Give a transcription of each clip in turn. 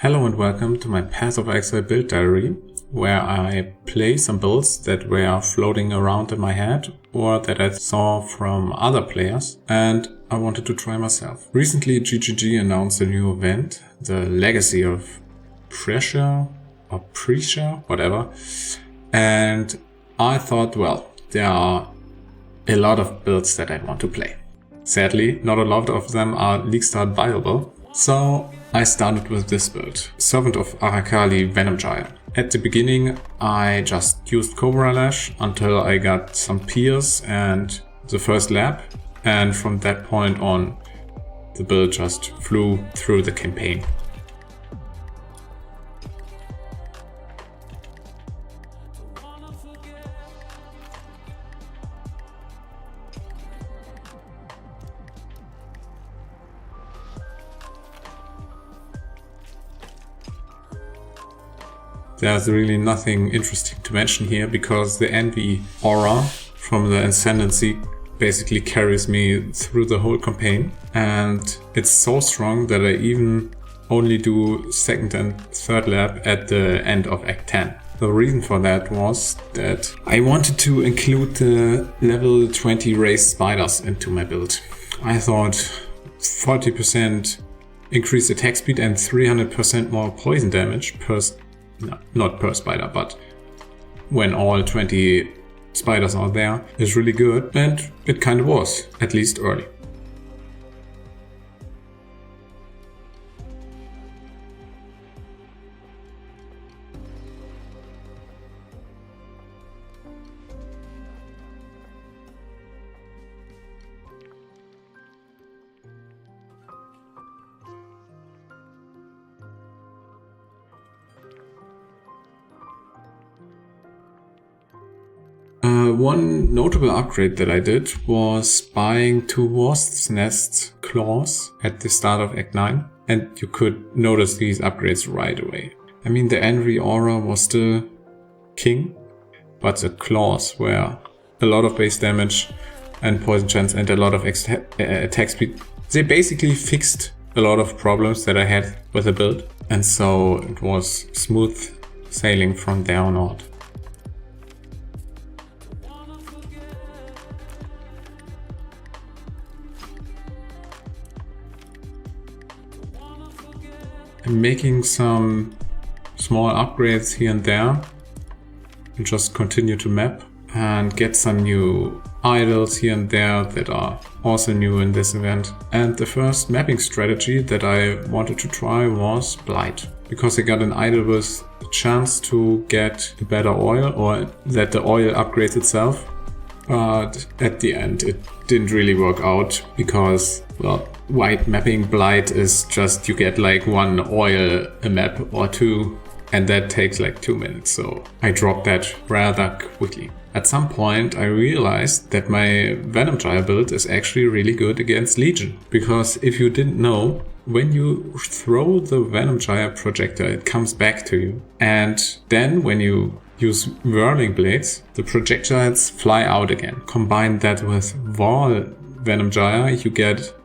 Hello and welcome to my Path of Exile build diary, where I play some builds that were floating around in my head or that I saw from other players and I wanted to try myself. Recently GGG announced a new event, the Legacy of Pressure or Pressure, whatever, and I thought, well, there are a lot of builds that I want to play. Sadly, not a lot of them are league start viable, so I started with this build, Servant of Arakaali Venom Gyre. At the beginning I just used Cobra Lash until I got some Pierce and the first lap, and from that point on the build just flew through the campaign. There's really nothing interesting to mention here because the envy aura from the ascendancy basically carries me through the whole campaign, and it's so strong that I even only do second and third lap at the end of Act 10. The reason for that was that I wanted to include the level 20 raised spiders into my build. I thought 40% increased attack speed and 300% more poison damage per not per spider, but when all 20 spiders are there is really good, and it kind of was, at least early. One notable upgrade that I did was buying 2 Wasp's Nest claws at the start of Act 9, and you could notice these upgrades right away. I mean, the Envy Aura was still king, but the claws were a lot of base damage and poison chance and a lot of attack speed. They basically fixed a lot of problems that I had with the build, and so it was smooth sailing from there on out. I'm making some small upgrades here and there and just continue to map and get some new idols here and there that are also new in this event. And the first mapping strategy that I wanted to try was Blight, because I got an idol with the chance to get a better oil, or that the oil upgrades itself. But at the end it didn't really work out because, well, white mapping Blight is just you get like 1 oil a map or 2, and that takes like 2 minutes, so I dropped that rather quickly. At some point I realized that my Venom Gyre build is actually really good against Legion, because if you didn't know, when you throw the Venom Gyre projectile it comes back to you, and then when you use whirling blades the projectiles fly out again. Combine that with Wall Venom Gyre, you get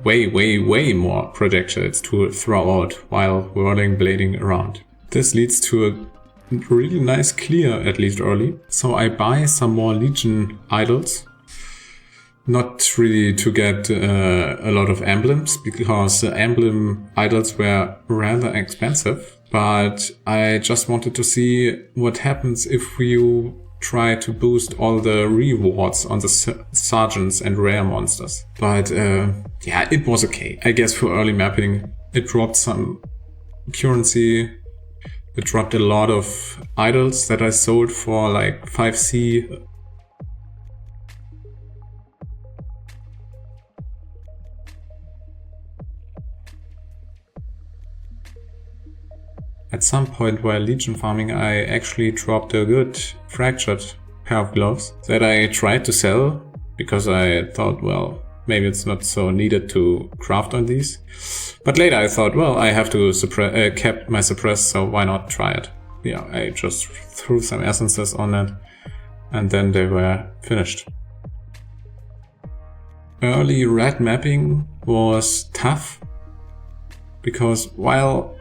way more projectiles to throw out while whirling blading around. This leads to a really nice clear, at least early. So I buy some more Legion idols. Not really to get a lot of emblems, because the emblem idols were rather expensive. But I just wanted to see what happens if you try to boost all the rewards on the sergeants and rare monsters. But yeah, it was okay. I guess for early mapping it dropped some currency. It dropped a lot of idols that I sold for like 5C. At some point while Legion farming I actually dropped a good fractured pair of gloves that I tried to sell because I thought, well, maybe it's not so needed to craft on these. But later I thought, well, I have to kept my suppress, so why not try it? Yeah, I just threw some essences on it and then they were finished. Early red mapping was tough because while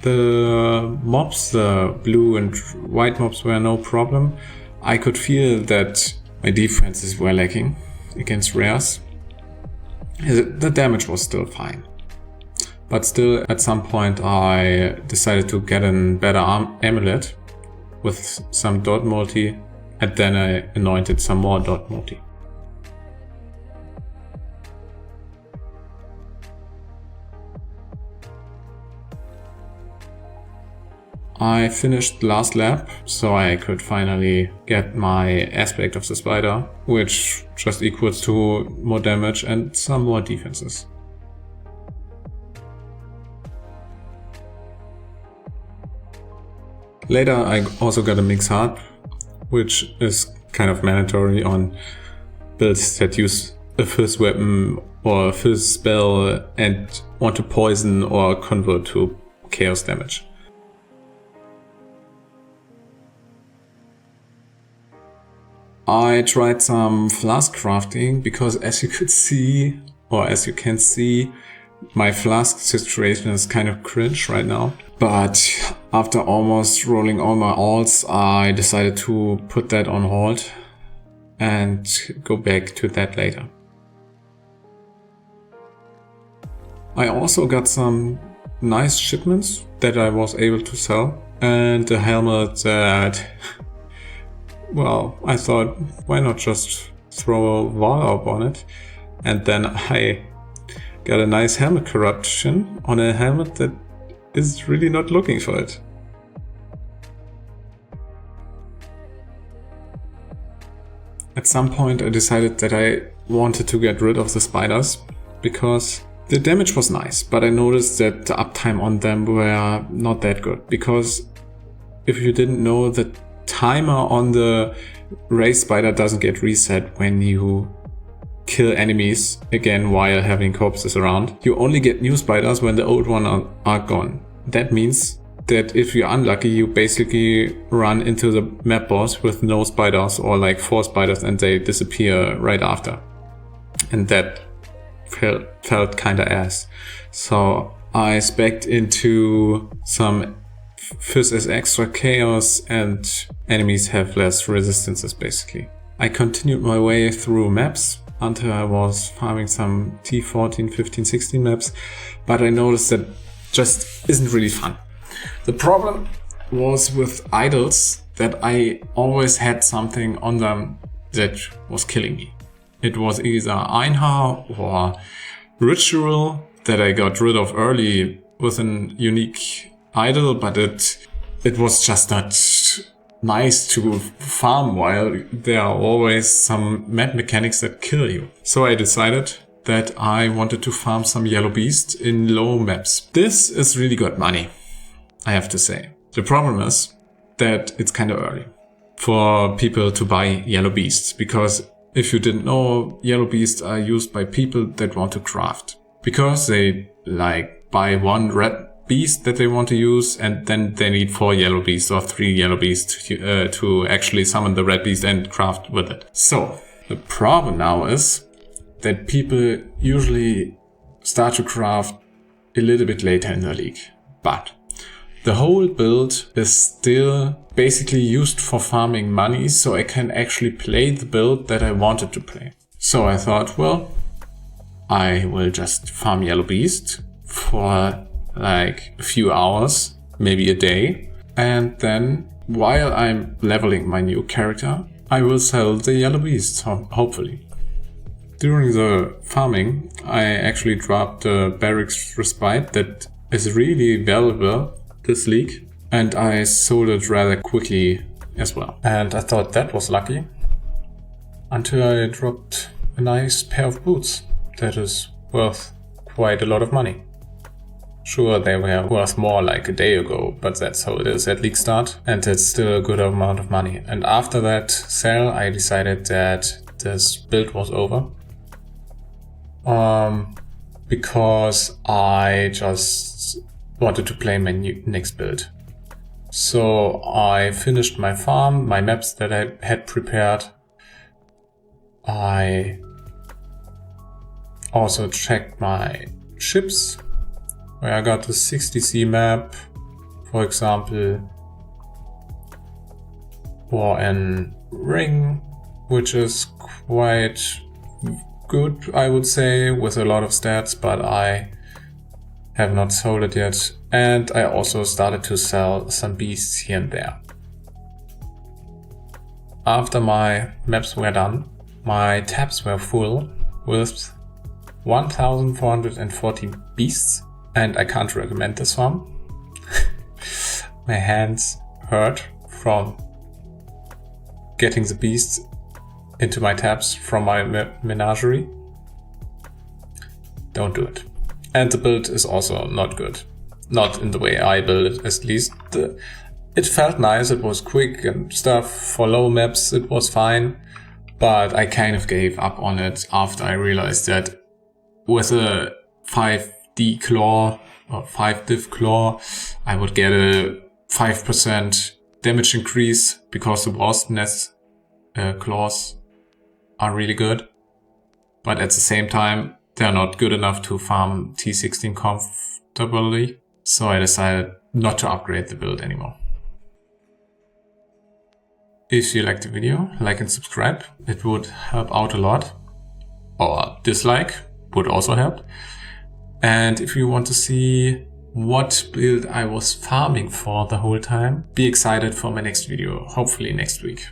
The mobs, the blue and white mobs, were no problem. I could feel that my defenses were lacking against rares. The damage was still fine. But still, at some point, I decided to get a better amulet with some dot multi, and then I anointed some more dot multi. I finished the last lap, so I could finally get my aspect of the spider, which just equals to more damage and some more defenses. Later I also got a mix heart, which is kind of mandatory on builds that use a fizz weapon or a fizz spell and want to poison or convert to chaos damage. I tried some flask crafting because, as you could see, or as you can see, my flask situation is kind of cringe right now. But after almost rolling all my alts, I decided to put that on hold and go back to that later. I also got some nice shipments that I was able to sell, and a helmet that, well, I thought, why not just throw a wall up on it? And then I got a nice helmet corruption on a helmet that is really not looking for it. At some point I decided that I wanted to get rid of the spiders because the damage was nice, but I noticed that the uptime on them were not that good. Because if you didn't know, the timer on the race spider doesn't get reset when you kill enemies again while having corpses around. You only get new spiders when the old ones are gone. That means that if you're unlucky, you basically run into the map boss with no spiders or like 4 spiders and they disappear right after. And that felt kinda ass. So I specced into some fizz as extra chaos and enemies have less resistances basically. I continued my way through maps until I was farming some T14, 15, 16 maps, but I noticed that just isn't really fun. The problem was with idols that I always had something on them that was killing me. It was either Einhar or Ritual that I got rid of early with an unique idol, but it was just not nice to farm while there are always some map mechanics that kill you. So I decided that I wanted to farm some yellow beast in low maps. This is really good money, I have to say. The problem is that it's kind of early for people to buy yellow beasts, because if you didn't know, yellow beasts are used by people that want to craft, because they like buy one red beast that they want to use and then they need 4 yellow beasts or 3 yellow beasts to actually summon the red beast and craft with it. So the problem now is that people usually start to craft a little bit later in the league, but the whole build is still basically used for farming money, so I can actually play the build that I wanted to play. So I thought, well, I will just farm yellow beast for like a few hours, maybe a day, and then while I'm leveling my new character, I will sell the yellow beasts, hopefully. During the farming, I actually dropped a barracks respite that is really valuable this league, and I sold it rather quickly as well. And I thought that was lucky, until I dropped a nice pair of boots that is worth quite a lot of money. Sure, they were worth more like a day ago, but that's how it is at league start, and it's still a good amount of money. And after that sale, I decided that this build was over. Because I just wanted to play my next build. So I finished my farm, my maps that I had prepared. I also checked my ships, where I got the 60C map, for example, or an ring, which is quite good, I would say, with a lot of stats, but I have not sold it yet. And I also started to sell some beasts here and there. After my maps were done, my tabs were full with 1440 beasts, and I can't recommend this one. My hands hurt from getting the beasts into my tabs from my menagerie. Don't do it. And the build is also not good. Not in the way I build it, at least. It felt nice, it was quick and stuff. For low maps it was fine, but I kind of gave up on it after I realized that with a 5D claw or 5 div claw, I would get a 5% damage increase because the wasp nest claws are really good. But at the same time, they're not good enough to farm T16 comfortably. So I decided not to upgrade the build anymore. If you liked the video, like and subscribe. It would help out a lot. Or dislike would also help. And if you want to see what build I was farming for the whole time, be excited for my next video, hopefully next week.